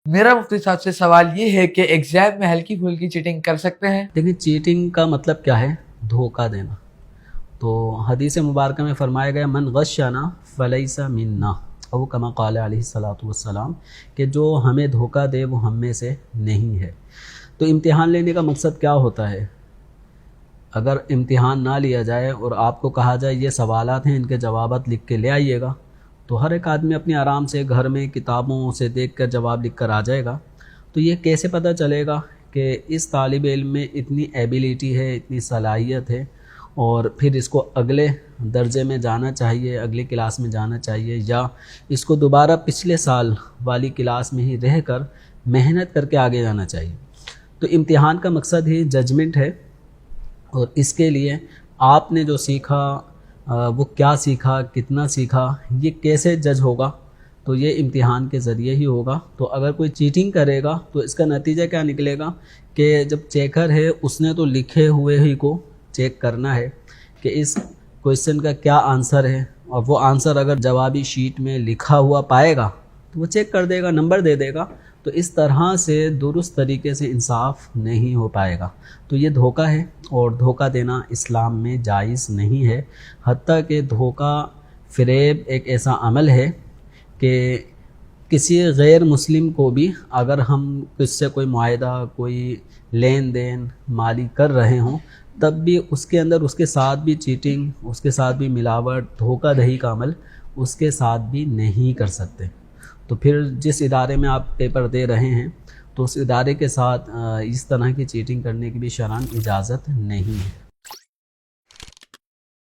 मेरा मुफ्ती साहब से सवाल ये है कि एग्जाम में हल्की फुल्की चीटिंग कर सकते हैं? देखिए, चीटिंग का मतलब क्या है? धोखा देना। तो हदीस मुबारक में फरमाया गया, मन गश्शना फलैसा मिन्ना, औ कमा क़ाल अलैहिस्सलातु वस्सलाम, कि जो हमें धोखा दे वो हम में से नहीं है। तो इम्तिहान लेने का मकसद क्या होता है? अगर इम्तिहान ना लिया जाए और आपको कहा जाए ये सवालात हैं, इनके जवाबात लिख के ले आइएगा, तो हर एक आदमी अपने आराम से घर में किताबों से देखकर जवाब लिख कर आ जाएगा। तो ये कैसे पता चलेगा कि इस तालिब इल्म में इतनी एबिलिटी है, इतनी सलाहियत है, और फिर इसको अगले दर्जे में जाना चाहिए, अगली क्लास में जाना चाहिए, या इसको दोबारा पिछले साल वाली क्लास में ही रहकर मेहनत करके आगे जाना चाहिए। तो इम्तिहान का मकसद ही जजमेंट है, और इसके लिए आपने जो सीखा वो क्या सीखा, कितना सीखा, ये कैसे जज होगा? तो ये इम्तिहान के ज़रिए ही होगा। तो अगर कोई चीटिंग करेगा तो इसका नतीजा क्या निकलेगा कि जब चेकर है उसने तो लिखे हुए ही को चेक करना है कि इस क्वेश्चन का क्या आंसर है, और वो आंसर अगर जवाबी शीट में लिखा हुआ पाएगा तो वो चेक कर देगा, नंबर दे देगा। तो इस तरह से दुरुस्त तरीके से इंसाफ नहीं हो पाएगा। तो ये धोखा है, और धोखा देना इस्लाम में जायज़ नहीं है। हत्ता कि धोखा फ़रेब एक ऐसा अमल है कि किसी गैर मुस्लिम को भी अगर हम किससे कोई मुआहदा, कोई लेन देन माली कर रहे हों, तब भी उसके अंदर उसके साथ भी चीटिंग, उसके साथ भी मिलावट, धोखा दही का अमल उसके साथ भी नहीं कर सकते। तो फिर जिस इदारे में आप पेपर दे रहे हैं तो उस इदारे के साथ इस तरह की चीटिंग करने की भी शरअन इजाज़त नहीं है।